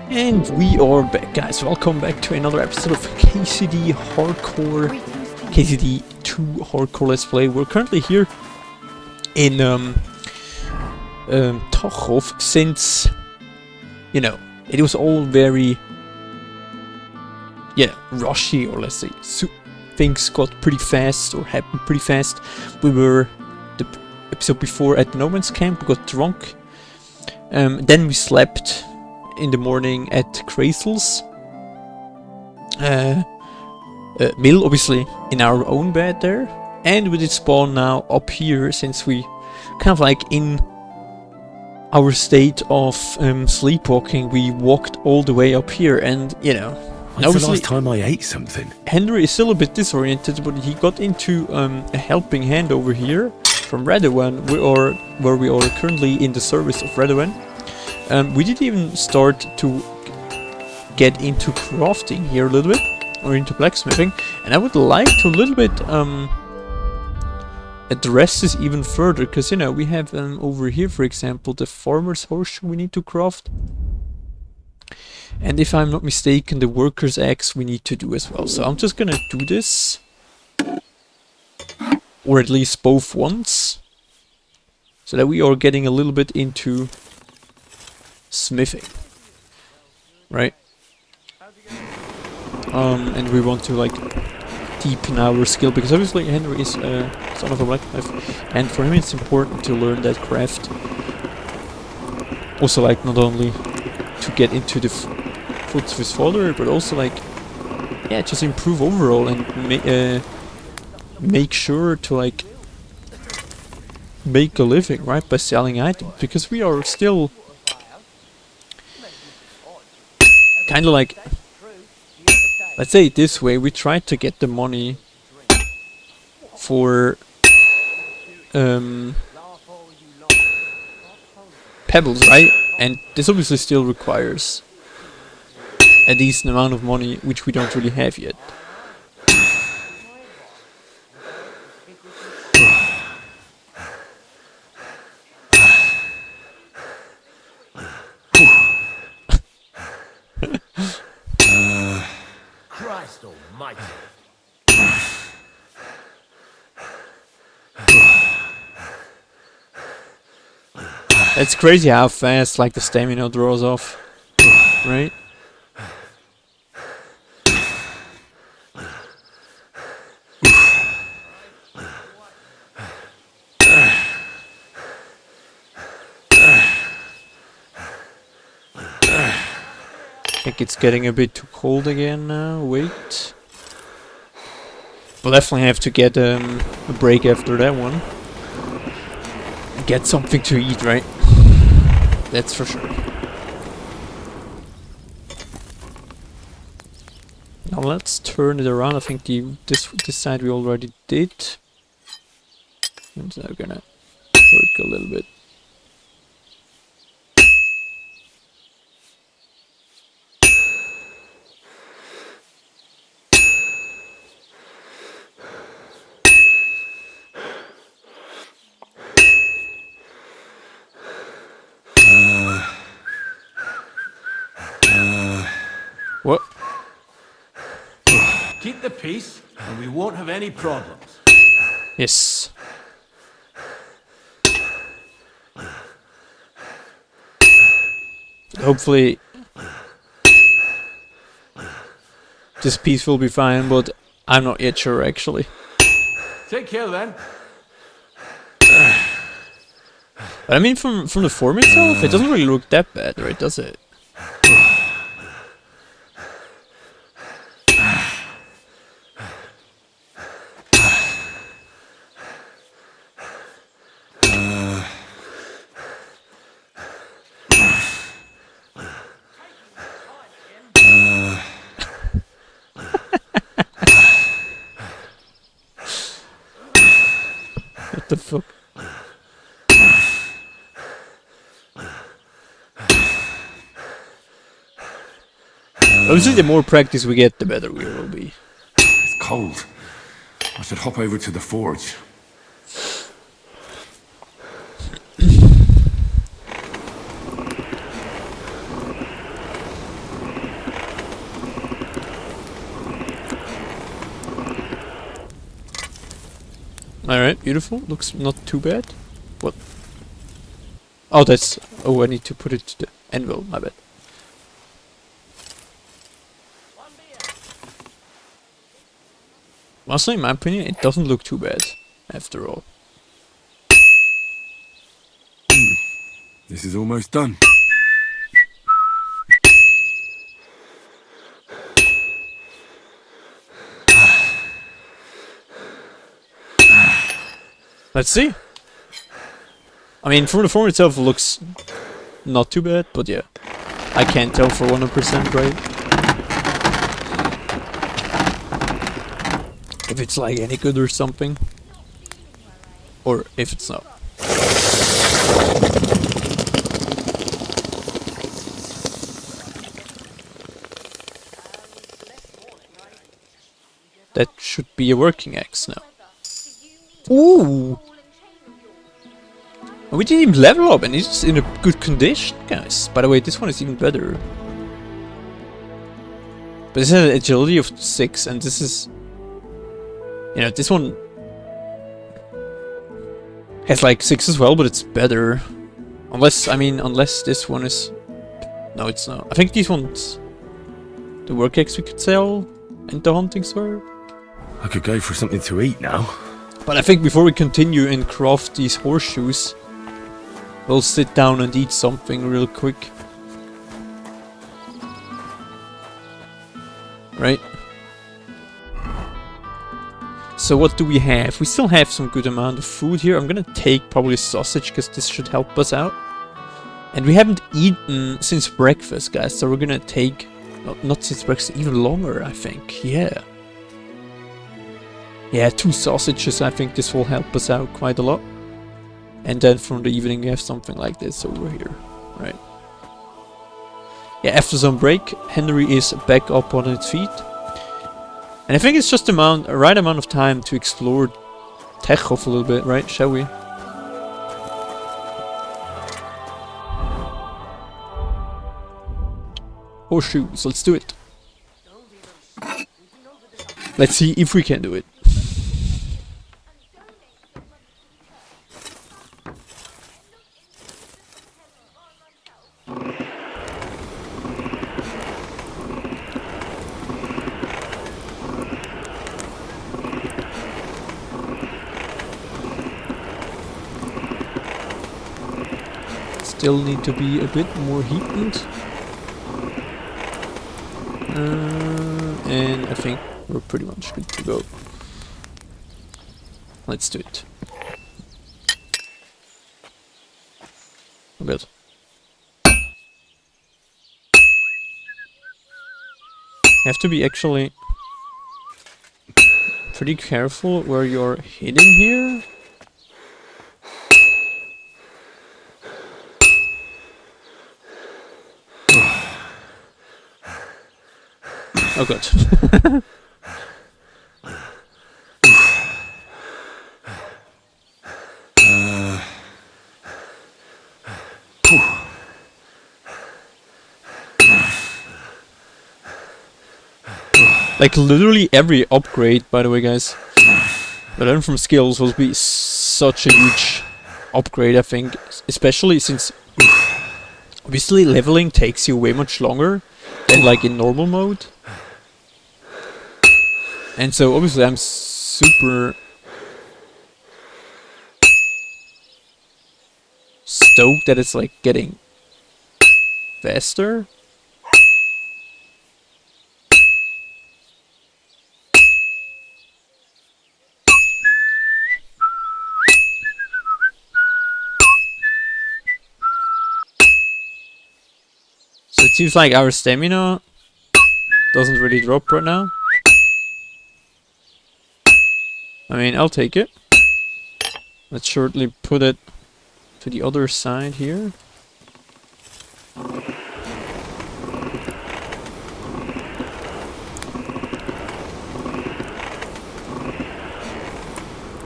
And we are back, guys. Welcome back to another episode of KCD Hardcore, KCD 2 Hardcore Let's Play. We're currently here in Tochov, since, you know, it was all very, rushy, or let's say, things got pretty fast, or happened pretty fast. We were, the episode before, at the No Man's Camp. We got drunk, then we slept in the morning at Krasel's mill, obviously in our own bed there, and we did spawn now up here, since we kind of like in our state of sleepwalking. We walked all the way up here, and you know, when's the last time I ate something? Henry is still a bit disoriented, but he got into a helping hand over here from Radovan, where we are currently in the service of Radovan. We did even start to get into crafting here a little bit, or into blacksmithing, and I would like to a little bit address this even further, because you know, we have over here, for example, the farmer's horseshoe we need to craft, and if I'm not mistaken, the worker's axe we need to do as well. So I'm just gonna do this, or at least both once, so that we are getting a little bit into smithing, right? And we want to like deepen our skill, because obviously Henry is son of a blacksmith, and for him it's important to learn that craft. Also, like, not only to get into the foot of his father, but also like, yeah, just improve overall, and make sure to like make a living, right, by selling items, because we are still kind of like, let's say it this way, we tried to get the money for pebbles, right? And this obviously still requires a decent amount of money, which we don't really have yet. Christ almighty. It's crazy how fast like the stamina draws off, right? I think it's getting a bit too cold again now. Wait. We'll definitely have to get a break after that one. Get something to eat, right? That's for sure. Now let's turn it around. I think this side we already did. It's now gonna work a little bit. What? Keep the peace, and we won't have any problems. Yes. Hopefully this piece will be fine, but I'm not yet sure actually. Take care then. But I mean, from the form itself, it doesn't really look that bad, right? Does it? What the fuck? Obviously, the more practice we get, the better we will be. It's cold. I should hop over to the forge. Alright, beautiful. Looks not too bad. What? Oh, that's... Oh, I need to put it to the anvil, my bad. Honestly, in my opinion, it doesn't look too bad, after all. This is almost done. Let's see. I mean, from the form itself, it looks not too bad, but yeah. I can't tell for 100%, right? If it's like any good or something. Or if it's not. That should be a working axe now. Ooh! We didn't even level up and it's in a good condition, guys. By the way, this one is even better. But this has an agility of 6 and this is... You know, this one... has like 6 as well, but it's better. Unless, I mean, unless this one is... No, it's not. I think these ones... The work axe we could sell and the hunting sword. I could go for something to eat now. But I think before we continue and craft these horseshoes, we'll sit down and eat something real quick. Right? So what do we have? We still have some good amount of food here. I'm gonna take probably sausage because this should help us out. And we haven't eaten since breakfast, guys, so we're gonna take... Not since breakfast, even longer, I think. Yeah. Yeah, 2 sausages, I think this will help us out quite a lot. And then from the evening we have something like this over here, right? Yeah, after some break, Henry is back up on its feet. And I think it's just the right amount of time to explore Techhof a little bit, right? Shall we? Horseshoes, let's do it. Let's see if we can do it. Still need to be a bit more heated. And I think we're pretty much good to go. Let's do it. Oh good. You have to be actually pretty careful where you're hitting here. Oh god. Like literally every upgrade, by the way, guys. But learn from skills will be such a huge upgrade, I think. Especially since obviously leveling takes you way much longer than like in normal mode. And so obviously I'm super stoked that it's like getting faster. So it seems like our stamina doesn't really drop right now. I mean, I'll take it. Let's shortly put it to the other side here.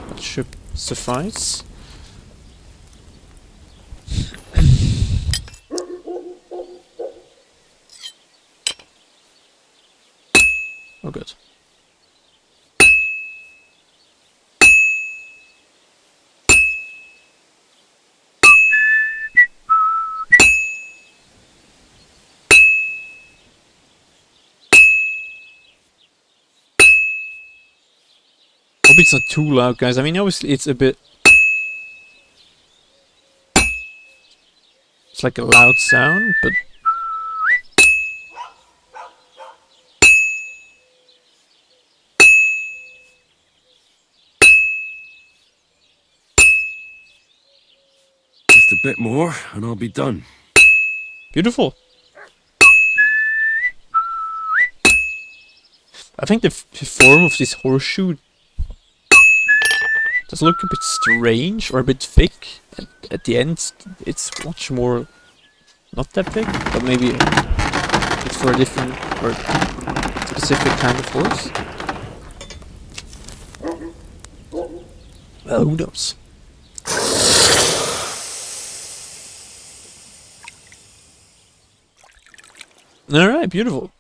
That should suffice. Oh good. it's not too loud, guys. I mean, obviously it's a bit... It's like a loud sound, but... Just a bit more, and I'll be done. Beautiful. I think the form of this horseshoe does look a bit strange or a bit thick. At the end, it's much more not that big, but maybe it's for a different or specific kind of horse. Well, who knows? Alright, beautiful.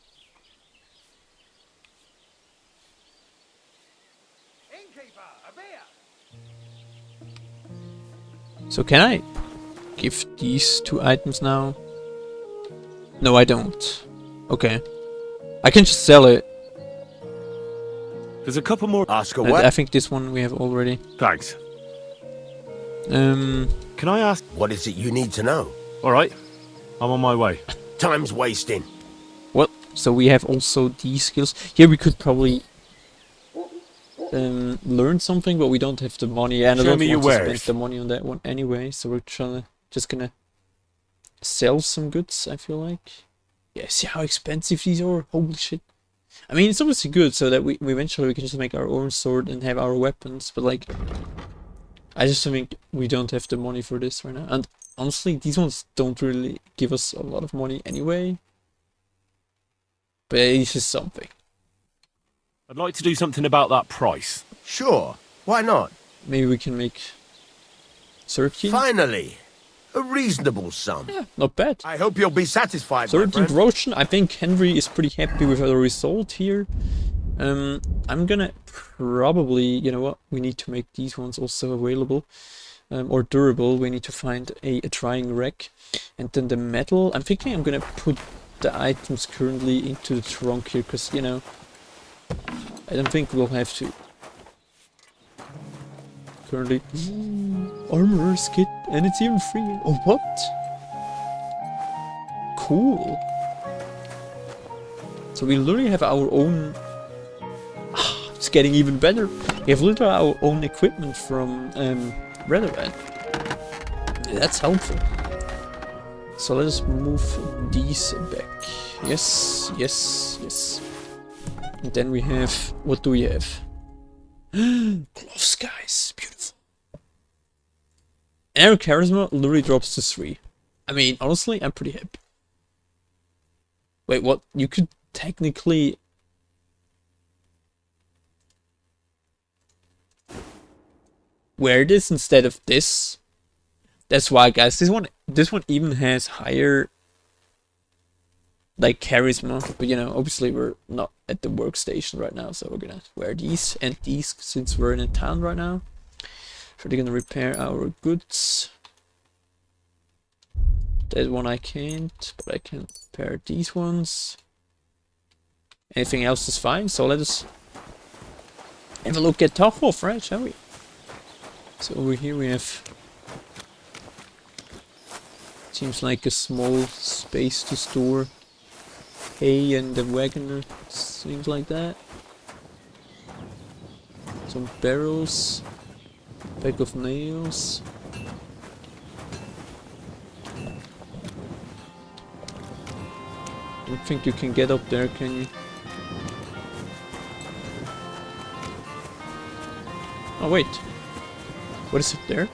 So can I give these 2 items now? No, I don't. Okay. I can just sell it. There's a couple more. Ask a I what? think this one we have already. Thanks. Um, Can I ask? What is it you need to know? All right, I'm on my way. Time's wasting. what? So we have also these skills. Here we could probably learn something, but we don't have the money, and I Show don't me your want to spend wares. the money on that one anyway. So we're just gonna sell some goods. I feel like. Yeah, see how expensive these are? Holy shit! I mean, it's obviously good so that we eventually we can just make our own sword and have our weapons. But like, I just think we don't have the money for this right now. And honestly, these ones don't really give us a lot of money anyway. But it's just something. I'd like to do something about that price. Sure. Why not? Maybe we can make 13. Finally. A reasonable sum. Yeah, not bad. I hope you'll be satisfied, my 13 friend. groschen. I think Henry is pretty happy with the result here. I'm gonna probably, you know what, we need to make these ones also available. Or durable. We need to find a drying rack. And then the metal, I'm thinking I'm gonna put the items currently into the trunk here, because, you know, I don't think we'll have to. Currently, armor kit, and it's even free. Oh, what? Cool. So we literally have our own. It's getting even better. We have literally our own equipment from Redderhead. That's helpful. So let us move these back. Yes, yes, yes. And then we have, what do we have? Gloves, guys, beautiful. And our charisma literally drops to 3. I mean, honestly, I'm pretty happy. Wait, what? You could technically... wear this instead of this. That's why, guys, this one even has higher like charisma, but you know, obviously we're not at the workstation right now, so we're gonna wear these and these since we're in a town right now. So they're gonna repair our goods. That one I can't, but I can repair these ones. Anything else is fine, so let us have a look at Tachhof, right, shall we? So over here we have, seems like a small space to store hay and the wagoner, things like that. Some barrels, bag of nails. Don't think you can get up there, can you? Oh wait, what is it there?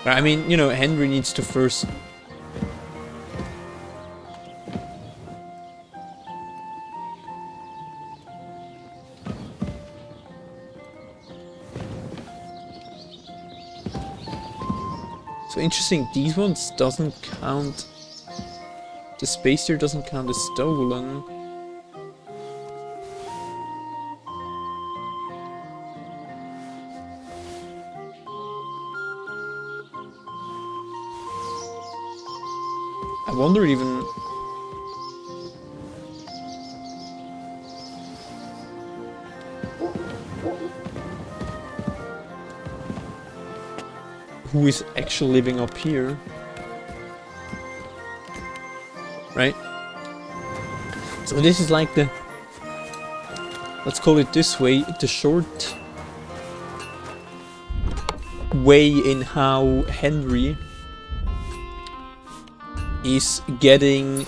I mean, you know, Henry needs to first... So interesting, these ones doesn't count... The space here doesn't count as stolen. I wonder even... who is actually living up here. Right? So this is like the, let's call it this way, the short way in how Henry is getting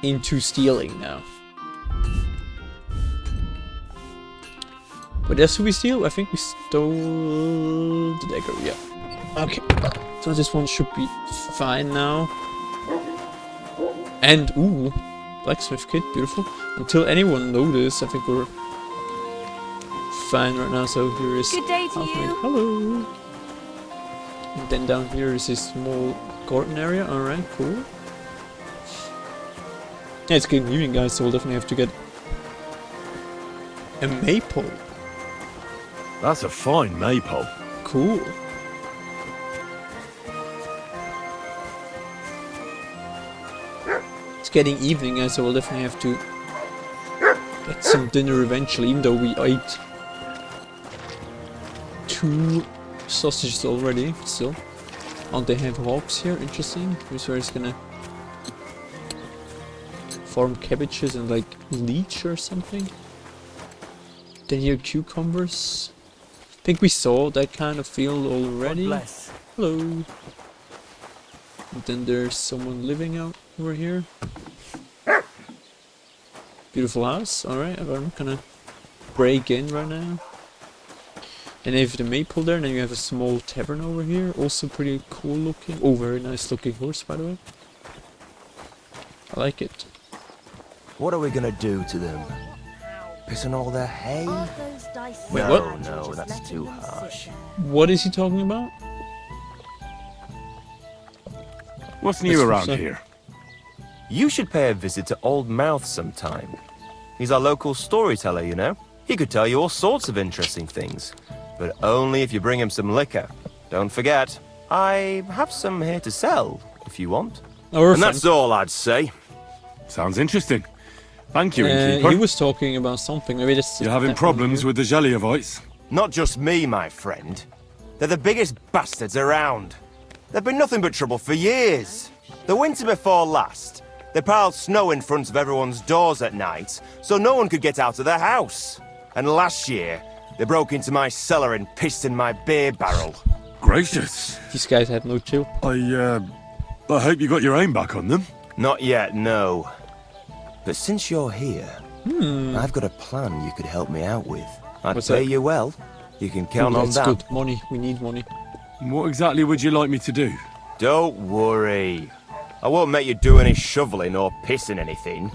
into stealing now. What else did we steal? I think we stole the dagger, yeah. Okay, so this one should be fine now. And, ooh, blacksmith kit, beautiful. Until anyone notices, I think we're fine right now. So here is... Good day to you. Hello. And then down here is this small garden area. Alright, cool. Yeah, it's getting evening, guys, so we'll definitely have to get a maple. That's a fine maypole. Cool. It's getting evening, guys, so we'll definitely have to get some dinner eventually, even though we ate 2 sausages already, still. Oh, they have hogs here, interesting. Here's where it's gonna farm cabbages and like leech or something. Then here cucumbers. I think we saw that kind of field already. Hello. And then there's someone living out over here. Beautiful house. Alright, I'm not gonna break in right now. And if the maple there, then you have a small tavern over here. Also pretty cool looking. Oh, very nice looking horse, by the way. I like it. What are we gonna do to them? Piss on all their hay? Wait, no, what? No, that's too harsh. What is he talking about? What's new That's around so- here? You should pay a visit to Old Mouth sometime. He's our local storyteller, you know. He could tell you all sorts of interesting things. But only if you bring him some liquor. Don't forget, I have some here to sell, if you want. Or And that's all I'd say. Sounds interesting. Thank you, innkeeper. he was talking about something. Maybe that's You're having problems with the Geliovites? Not just me, my friend. They're the biggest bastards around. They've been nothing but trouble for years. The winter before last, they piled snow in front of everyone's doors at night, so no one could get out of their house. And last year, they broke into my cellar and pissed in my beer barrel. Gracious. These guys had no chill. I hope you got your aim back on them. Not yet, no. But since you're here, I've got a plan you could help me out with. I'd What's pay that? you well. You can count on That's that. good. Money. We need money. What exactly would you like me to do? Don't worry. I won't make you do any shoveling or pissing anything.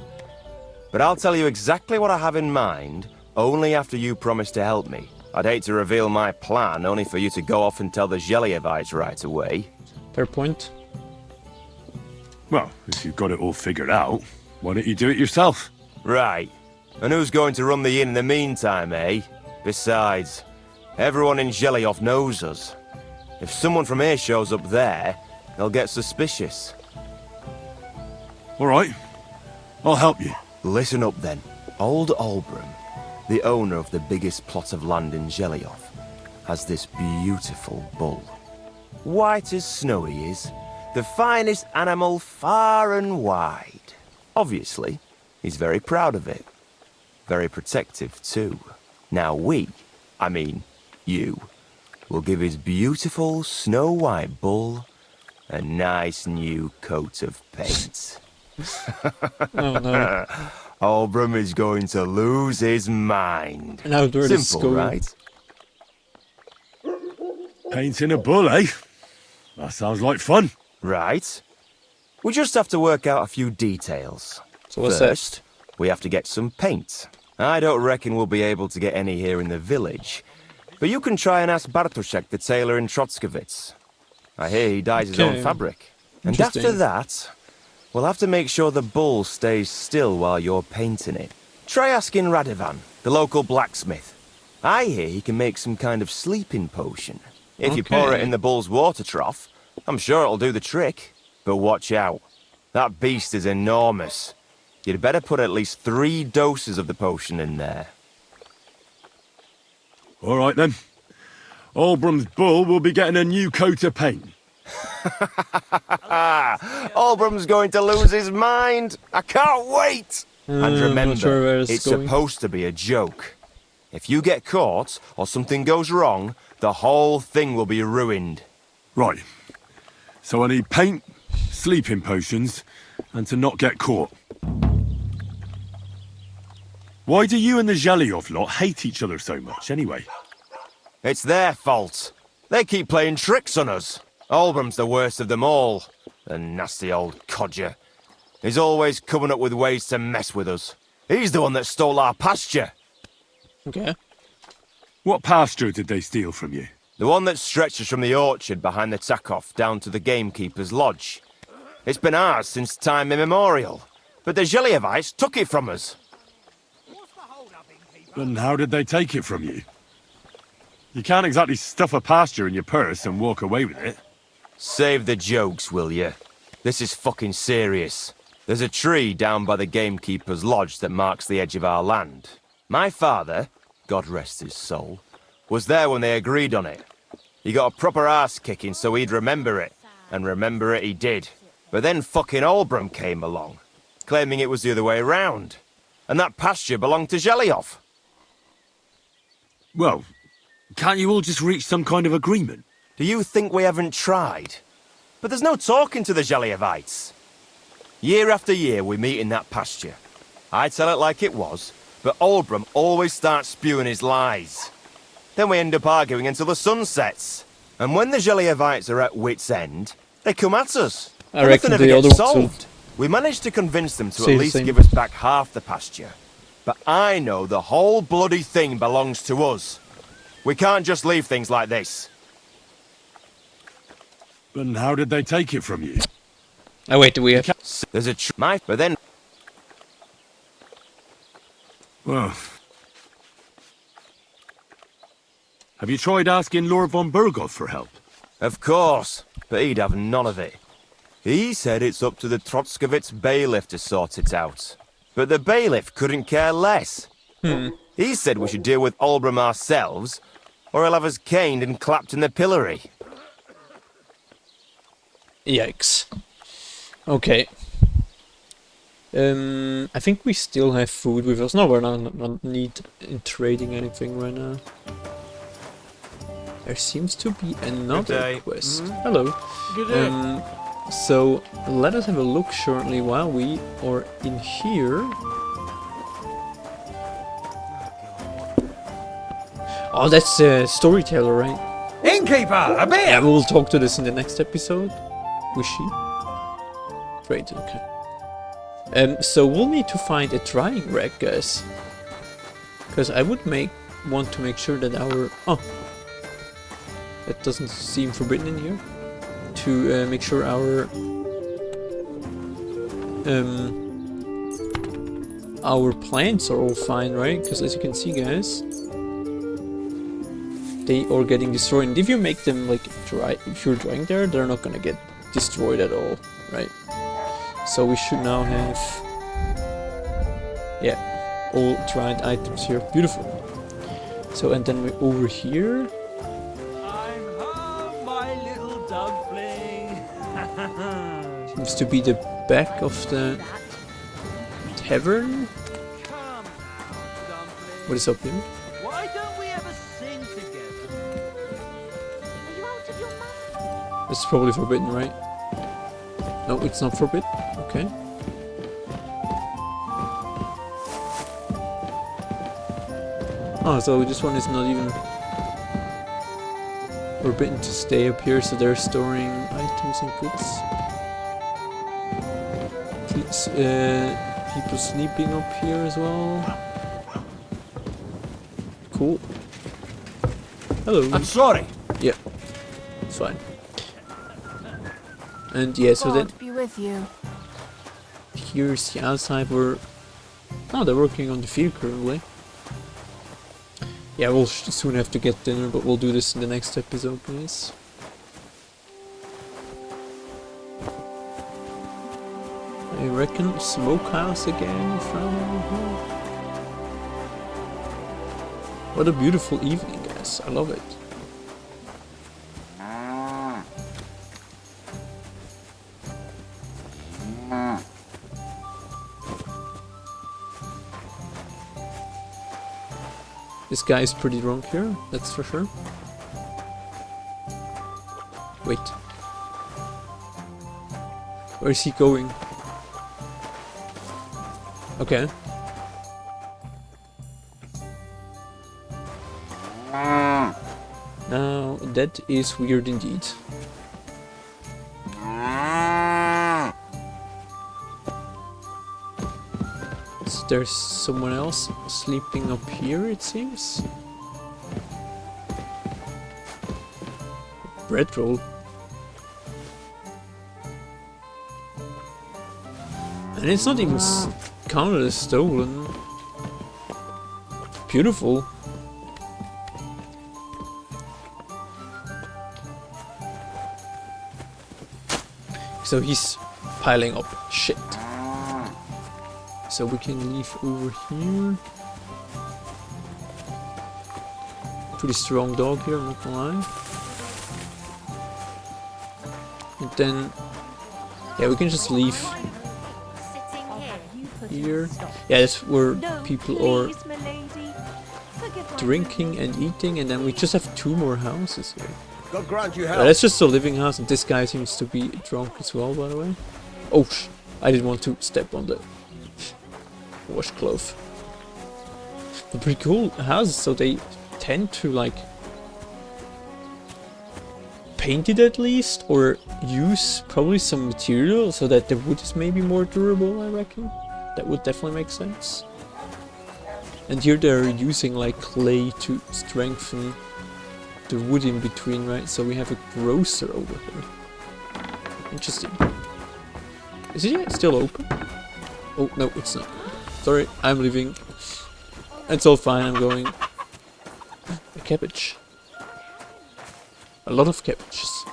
But I'll tell you exactly what I have in mind, only after you promise to help me. I'd hate to reveal my plan, only for you to go off and tell the Geliovites right away. Fair point. Well, if you've got it all figured out, why don't you do it yourself? Right. And who's going to run the inn in the meantime, eh? Besides, everyone in Gelioff knows us. If someone from here shows up there, they'll get suspicious. All right. I'll help you. Listen up then. Old Albram, the owner of the biggest plot of land in Gelioff, has this beautiful bull. White as snow he is, the finest animal far and wide. Obviously, he's very proud of it. Very protective too. Now you, will give his beautiful snow-white bull a nice new coat of paint. Oh no. Albram is going to lose his mind. Now where this is Simple, going. right? Painting a bull, eh? That sounds like fun. Right. We just have to work out a few details. So what's that? First, we have to get some paint. I don't reckon we'll be able to get any here in the village. But you can try and ask Bartoszek, the tailor in Trotskovitz. I hear he dyes his own Okay. fabric. And Interesting. after that, we'll have to make sure the bull stays still while you're painting it. Try asking Radovan, the local blacksmith. I hear he can make some kind of sleeping potion. If you pour it Okay. in the bull's water trough, I'm sure it'll do the trick. But watch out. That beast is enormous. You'd better put at least 3 doses of the potion in there. All right, then. Albrum's bull will be getting a new coat of paint. Albrum's going to lose his mind. I can't wait. And I'm not remember, sure where it's going. supposed to be a joke. If you get caught or something goes wrong, the whole thing will be ruined. Right. So I need paint, sleeping potions, and to not get caught. Why do you and the Zhelyov lot hate each other so much, anyway? It's their fault. They keep playing tricks on us. Albrum's the worst of them all. The nasty old codger. He's always coming up with ways to mess with us. He's the one that stole our pasture. Okay. What pasture did they steal from you? The one that stretches from the orchard behind the Takov down to the gamekeeper's lodge. It's been ours since time immemorial. But the Zhelyevites took it from us. And how did they take it from you? You can't exactly stuff a pasture in your purse and walk away with it. Save the jokes, will you? This is fucking serious. There's a tree down by the gamekeeper's lodge that marks the edge of our land. My father, God rest his soul, was there when they agreed on it. He got a proper ass kicking so he'd remember it. And remember it he did. But then fucking Albrum came along, claiming it was the other way round. And that pasture belonged to Zhelyov. Well, can't you all just reach some kind of agreement? Do you think we haven't tried? But there's no talking to the Zhelyevites. Year after year we meet in that pasture. I tell it like it was, but Albrum always starts spewing his lies. Then we end up arguing until the sun sets. And when the Zhelyevites are at wit's end, they come at us. I reckon nothing the ever other gets ones will solved. We managed to convince them to say at the least same. give us back half the pasture. But I know the whole bloody thing belongs to us. We can't just leave things like this. And how did they take it from you? Oh wait, do we have... There's a but then... Well... Have you tried asking Lord von Burgov for help? Of course, but he'd have none of it. He said it's up to the Trotskovitz bailiff to sort it out. But the bailiff couldn't care less. He said we should deal with Albrum ourselves, or he'll have us caned and clapped in the pillory. Yikes. Okay. I think we still have food with us. No, we're not need in trading anything right now. There seems to be another quest. Hello. Good day. So let us have a look shortly while we are in here. Oh, that's a storyteller, right? Innkeeper, a beer! Yeah, we'll talk to this in the next episode. Was she? Great, okay. So we'll need to find a drying rack, guys. Because I would want to make sure that our... Oh! That doesn't seem forbidden in here. To make sure our plants are all fine, right? Because as you can see, guys, they are getting destroyed. And if you make them like dry, if you're drying there, they're not gonna get destroyed at all, right? So we should now have, yeah, all dried items here. Beautiful. So and then we're over here. I'm home, my little dumpling. Seems to be the back of the tavern. Come, dumpling. What is up here? Why don't we ever sing together? Are you out of your mind? It's probably forbidden, right? No, it's not forbidden. Okay. Oh, so this one is not even forbidden to stay up here, so they're storing items and goods. People sleeping up here as well. Cool. Hello. I'm sorry. Yeah, it's fine. And yeah, so that God be with you. here's the outside where... Oh, they're working on the field currently. Yeah, we'll soon have to get dinner, but we'll do this in the next episode, guys. I reckon smokehouse again from here. What a beautiful evening, guys. I love it. This guy is pretty drunk here, that's for sure. Wait. Where is he going? Okay. Now, that is weird indeed. So there's someone else sleeping up here, it seems. Bread roll. And it's not even counted as stolen. Beautiful. So he's piling up shit. So we can leave over here. Pretty strong dog here, I'm not gonna lie. And then, yeah, we can just leave here. Yeah, that's where people are drinking and eating, and then we just have 2 more houses here. God grant you Yeah, help. that's just a living house, and this guy seems to be drunk as well, by the way. Oh, I didn't want to step on the washcloth. But pretty cool houses, so they tend to like paint it at least, or use probably some material so that the wood is maybe more durable, I reckon. That would definitely make sense. And here they're using like clay to strengthen the wood in between, right? So we have a grocer over here. Interesting. Is it yet still open? Oh, no, it's not. Sorry, I'm leaving. It's all fine, I'm going. A cabbage. A lot of cabbages.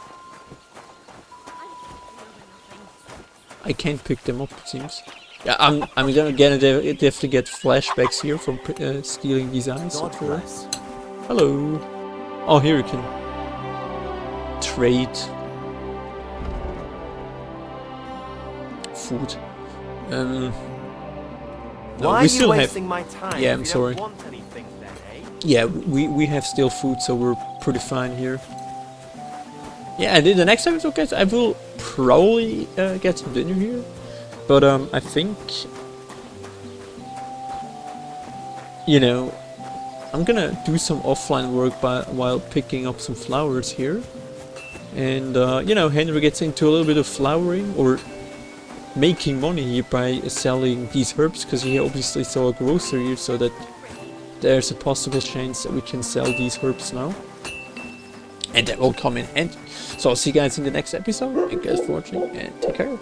I can't pick them up, it seems. Yeah, I'm gonna definitely get flashbacks here from stealing these eyes. God bless. Hello. Oh, here you can trade food. No, Why we are still you have. wasting my time? Yeah, if I'm you sorry. Don't want anything then, eh? Yeah, we have still food, so we're pretty fine here. Yeah, and in the next episode, guys, I will probably get some dinner here, but I think, you know, I'm gonna do some offline work while picking up some flowers here. And, you know, Henry gets into a little bit of flowering, or making money here by selling these herbs, because he obviously saw a grocer here, so that there's a possible chance that we can sell these herbs now. And that will come in handy. So I'll see you guys in the next episode. Thank you guys for watching, and take care.